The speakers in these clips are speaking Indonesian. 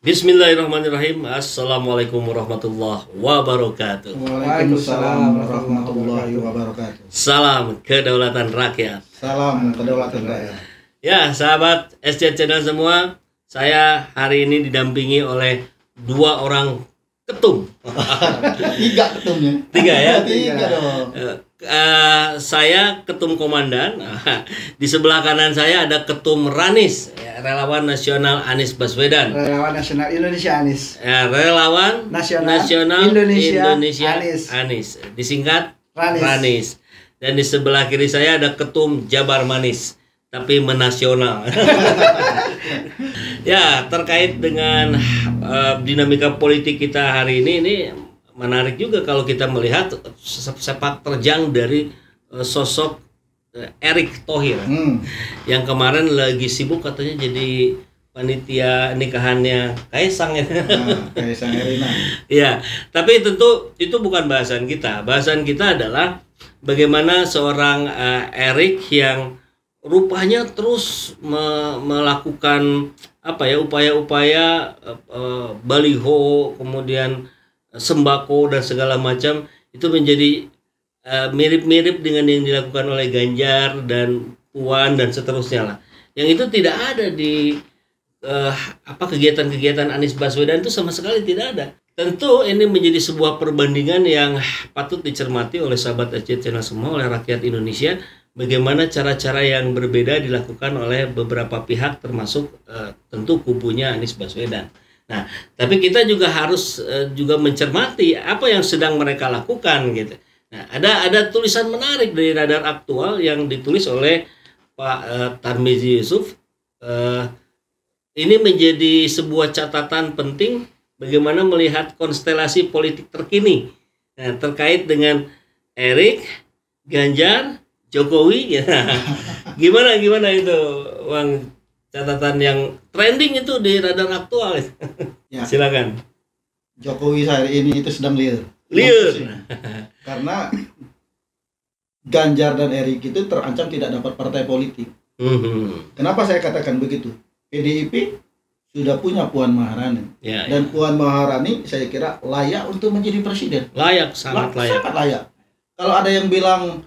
Bismillahirrahmanirrahim. Assalamualaikum warahmatullahi wabarakatuh. Waalaikumsalam warahmatullahi wabarakatuh. Salam kedaulatan rakyat. Salam kedaulatan rakyat. Ya, sahabat SC Channel semua, saya hari ini didampingi oleh dua orang ketum. Tiga ketumnya. Tiga ya? Tiga dong. Saya ketum komandan. Di sebelah kanan saya ada ketum Ranis, ya, relawan nasional Anies Baswedan. Relawan Nasional Indonesia Anies. Ya, relawan Nasional Indonesia Anies. Disingkat Ranis. Ranis. Dan di sebelah kiri saya ada ketum Jabar Manis, tapi menasional. Ya, terkait dengan dinamika politik kita hari ini menarik juga kalau kita melihat sepak terjang dari sosok Erick Thohir yang kemarin lagi sibuk katanya jadi panitia nikahannya Kaisang ya. Kaisang Erina. Ya, tapi tentu itu bukan bahasan kita. Bahasan kita adalah bagaimana seorang Erick yang rupanya terus melakukan upaya-upaya baliho, kemudian sembako dan segala macam itu menjadi mirip-mirip dengan yang dilakukan oleh Ganjar dan Puan dan seterusnya lah. Yang itu tidak ada di kegiatan-kegiatan Anies Baswedan itu sama sekali tidak ada. Tentu ini menjadi sebuah perbandingan yang patut dicermati oleh sahabat SC Channel semua, oleh rakyat Indonesia, bagaimana cara-cara yang berbeda dilakukan oleh beberapa pihak termasuk tentu kubunya Anies Baswedan. Nah, tapi kita juga harus juga mencermati apa yang sedang mereka lakukan gitu. Nah, ada tulisan menarik dari Radar Aktual yang ditulis oleh Pak Tarmizi Yusuf. Ini menjadi sebuah catatan penting bagaimana melihat konstelasi politik terkini. Nah, terkait dengan Erick, Ganjar, Jokowi, ya. Gimana itu, Bang? Catatan yang trending itu di Radar Aktual. Ya. Silakan. Jokowi hari ini itu sedang liar. Karena Ganjar dan Erick itu terancam tidak dapat partai politik. Kenapa saya katakan begitu? PDIP sudah punya Puan Maharani. Ya, dan Puan Maharani saya kira layak untuk menjadi presiden. Sangat layak. Sangat layak. Kalau ada yang bilang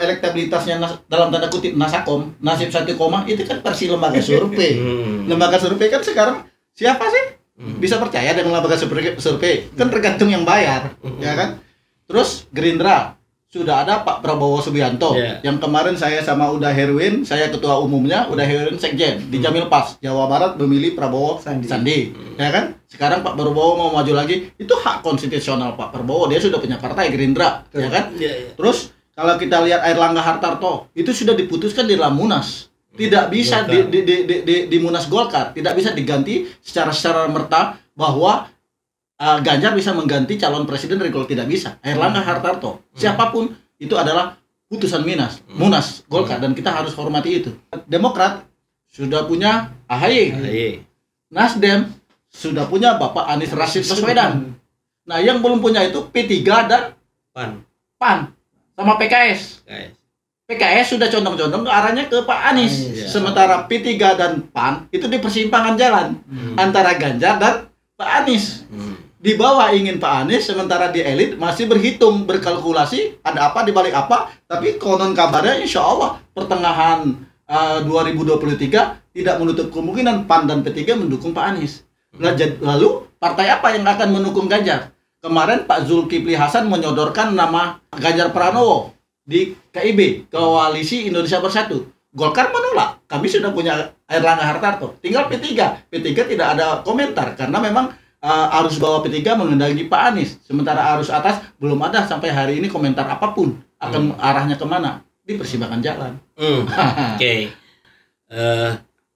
elektabilitasnya dalam tanda kutip nasakom, nasib 1 koma, itu kan versi lembaga survei. Lembaga survei kan sekarang siapa sih bisa percaya dengan lembaga survei? Kan tergantung yang bayar, ya kan? Terus Gerindra sudah ada Pak Prabowo Subianto, yang kemarin saya sama Uda Herwin, saya ketua umumnya, Uda Herwin sekjen di Jamil Pas, Jawa Barat memilih Prabowo Sandi. Ya kan? Sekarang Pak Prabowo mau maju lagi, itu hak konstitusional Pak Prabowo, dia sudah punya partai Gerindra, ya kan? Terus kalau kita lihat Airlangga Hartarto, itu sudah diputuskan di dalam Munas. Tidak bisa di Munas Golkar, tidak bisa diganti secara merta bahwa Ganjar bisa mengganti calon presiden kalau tidak bisa. Airlangga Hartarto, siapapun itu adalah putusan Munas Golkar, dan kita harus hormati itu. Demokrat sudah punya AHY. Nasdem sudah punya Bapak Anies Rashid Baswedan. Nah, yang belum punya itu P3 dan PAN. Sama PKS. PKS sudah condong-condong ke arahnya ke Pak Anies. Sementara P3 dan PAN itu di persimpangan jalan antara Ganjar dan Pak Anies. Di bawah ingin Pak Anies, sementara di elit masih berhitung, berkalkulasi ada apa di balik apa. Tapi konon kabarnya insya Allah pertengahan 2023 tidak menutup kemungkinan PAN dan P3 mendukung Pak Anies. Lalu partai apa yang akan mendukung Ganjar? Kemarin Pak Zulkifli Hasan menyodorkan nama Ganjar Pranowo di KIB, Koalisi Indonesia Bersatu. Golkar menolak. Kami sudah punya Airlangga Hartarto. Tinggal P3. P3 tidak ada komentar karena memang arus bawah P3 mengendangi Pak Anies. Sementara arus atas belum ada sampai hari ini komentar apapun akan arahnya kemana. Di persimpangan jalan. Oke.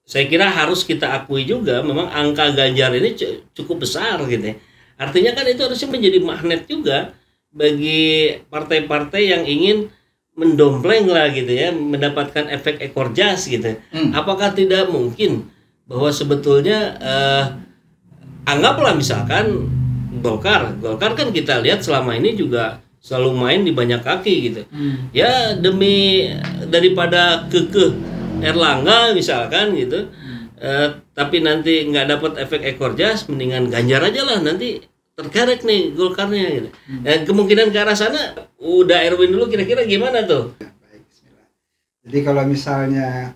Saya kira harus kita akui juga memang angka Ganjar ini cukup besar gitu ya. Artinya kan itu harusnya menjadi magnet juga bagi partai-partai yang ingin mendompleng lah gitu ya, mendapatkan efek ekor jas gitu. Apakah tidak mungkin bahwa sebetulnya anggaplah misalkan Golkar kan kita lihat selama ini juga selalu main di banyak kaki gitu. Ya demi daripada kekeh Erlangga misalkan gitu, tapi nanti nggak dapat efek ekor jas, mendingan Ganjar aja lah, nanti terkerek nih Golkarnya gitu. Kemungkinan ke arah sana udah Erwin dulu, kira-kira gimana tuh? Baik, bismillah. Jadi kalau misalnya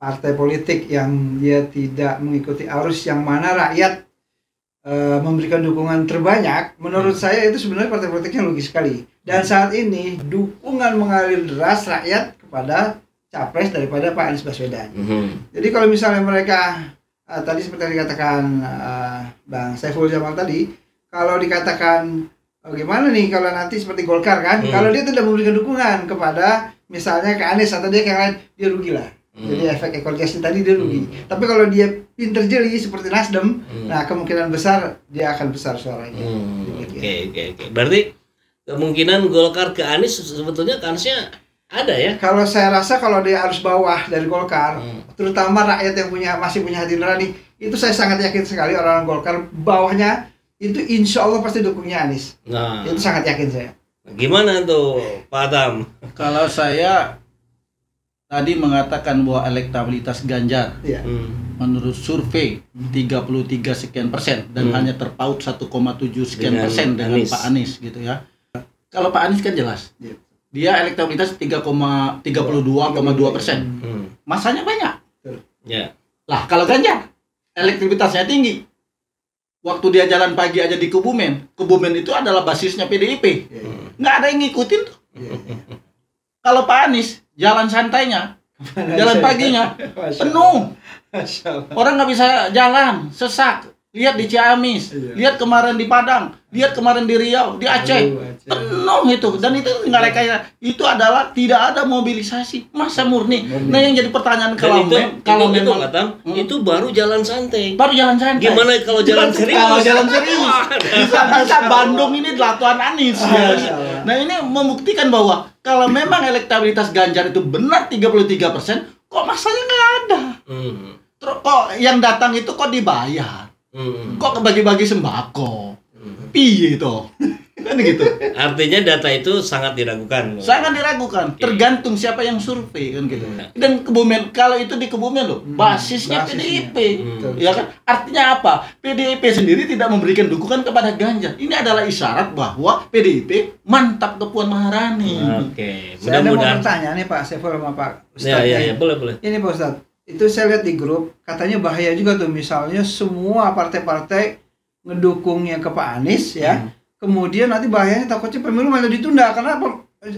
partai politik yang dia tidak mengikuti arus yang mana rakyat memberikan dukungan terbanyak, menurut saya itu sebenarnya partai politiknya logis sekali. Dan saat ini dukungan mengalir deras rakyat kepada capres daripada Pak Anies Baswedan. Jadi kalau misalnya mereka tadi seperti yang dikatakan Bang Saiful Jamal tadi, kalau dikatakan gimana nih kalau nanti seperti Golkar kan, kalau dia tidak memberikan dukungan kepada misalnya ke Anies atau dia ke yang lain, dia rugi lah. Jadi efek ekor jasnya tadi dia rugi. Tapi kalau dia pinter jeli seperti Nasdem, nah kemungkinan besar dia akan besar suaranya. Oke. Berarti kemungkinan Golkar ke Anies sebetulnya kansnya ada ya? Kalau saya rasa kalau dia harus bawah dari Golkar, terutama rakyat yang masih punya hati nurani, itu saya sangat yakin sekali orang Golkar bawahnya itu insya Allah pasti dukungnya Anies. Nah, itu sangat yakin saya. Gimana tuh Pak Adam? Kalau saya tadi mengatakan bahwa elektabilitas Ganjar menurut survei 33 sekian persen dan hanya terpaut 1,7 sekian persen dengan Anies. Pak Anies gitu ya. Kalau Pak Anies kan jelas. Dia elektabilitas 32,2%. Masanya banyak. Ya. Lah kalau Ganjar elektabilitasnya tinggi. Waktu dia jalan pagi aja di Kebumen itu adalah basisnya PDIP. Nggak ada yang ngikutin tuh. Kalau Pak Anies jalan santainya, jalan paginya penuh. Orang nggak bisa jalan, sesak. Lihat di Ciamis, lihat kemarin di Padang, lihat kemarin di Riau, di Aceh, penuh itu. Dan itu nggak rekayasa. Itu adalah tidak ada mobilisasi, masa murni. Nah yang jadi pertanyaan kalau itu baru jalan santai. Baru jalan santai. Gimana kalau jalan serius? Kalau jalan serius, bisa Bandung ini Datuan Anies. Nah ini membuktikan bahwa kalau memang elektabilitas Ganjar itu benar 33%, kok masanya nggak ada. Terus kok yang datang itu kok dibayar? Kok bagi-bagi sembako? Piye itu? Kan gitu. Artinya data itu sangat diragukan. Sangat diragukan. Tergantung siapa yang survei kan gitu. Dan Kebumen, kalau itu di Kebumen loh, basisnya PDIP. Ya kan? Artinya apa? PDIP sendiri tidak memberikan dukungan kepada Ganjar. Ini adalah isyarat bahwa PDIP mantap ke Puan Maharani. Oke. Saya ada mau bertanya nih Pak Saiful sama Pak Ustadz. Ya, boleh. Ini Pak Ustadz. Itu saya lihat di grup, katanya bahaya juga tuh misalnya semua partai-partai ngedukungnya ke Pak Anies ya. Kemudian nanti bahayanya takutnya pemilu malah ditunda karena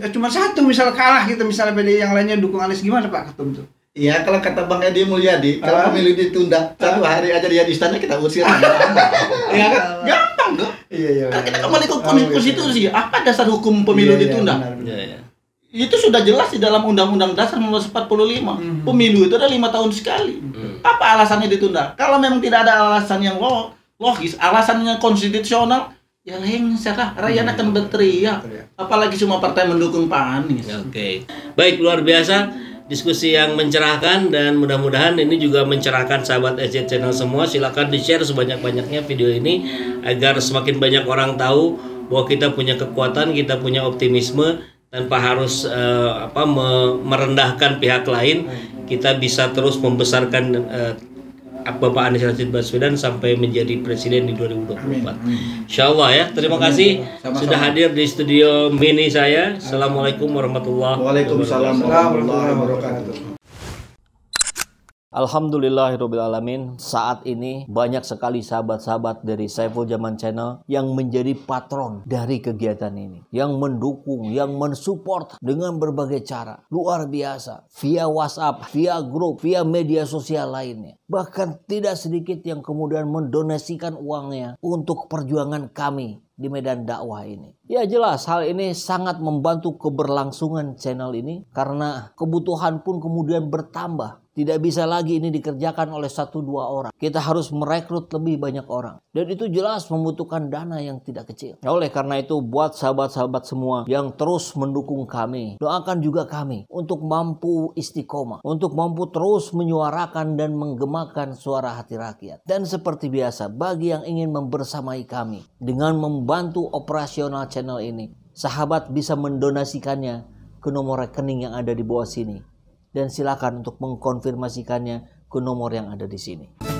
cuma satu misal kalah gitu, misalnya PDI yang lainnya dukung Anies, gimana Pak Ketum tuh? Iya, kalau kata Bang Edi Mulyadi, kalau pemilu ditunda satu hari aja dia di istana kita usir. Iya kan? Gampang kok. Iya. Kan kita kembali ke konstitusi. Apa dasar hukum pemilu ditunda? Iya. Itu sudah jelas di dalam Undang-Undang Dasar nomor 45. Pemilu itu ada 5 tahun sekali. Apa alasannya ditunda? Kalau memang tidak ada alasan yang logis, alasannya konstitusional, ya lengser lah. Rakyat akan berteriak. Apalagi semua partai mendukung Pak Anies. Oke. Baik, luar biasa diskusi yang mencerahkan, dan mudah-mudahan ini juga mencerahkan sahabat SJ Channel semua. Silakan di-share sebanyak-banyaknya video ini agar semakin banyak orang tahu bahwa kita punya kekuatan, kita punya optimisme. Tanpa harus merendahkan pihak lain, kita bisa terus membesarkan Bapak Anies Rashid Baswedan sampai menjadi presiden di 2024. Insyaallah ya. Terima kasih sudah hadir di studio mini saya. Assalamualaikum warahmatullahi wabarakatuh. Waalaikumsalam warahmatullahi wabarakatuh. Alhamdulillahirrabbilalamin. Saat ini banyak sekali sahabat-sahabat dari Saiful Jamal Channel yang menjadi patron dari kegiatan ini, yang mendukung, yang mensupport dengan berbagai cara. Luar biasa, via WhatsApp, via grup, via media sosial lainnya. Bahkan tidak sedikit yang kemudian mendonasikan uangnya untuk perjuangan kami di medan dakwah ini. Ya jelas hal ini sangat membantu keberlangsungan channel ini, karena kebutuhan pun kemudian bertambah. Tidak bisa lagi ini dikerjakan oleh 1-2 orang. Kita harus merekrut lebih banyak orang. Dan itu jelas membutuhkan dana yang tidak kecil. Nah, oleh karena itu buat sahabat-sahabat semua yang terus mendukung kami, doakan juga kami untuk mampu istiqomah, untuk mampu terus menyuarakan dan menggemakan suara hati rakyat. Dan seperti biasa, bagi yang ingin membersamai kami dengan membantu operasional channel ini, sahabat bisa mendonasikannya ke nomor rekening yang ada di bawah sini. dan silakan untuk mengkonfirmasikannya ke nomor yang ada di sini.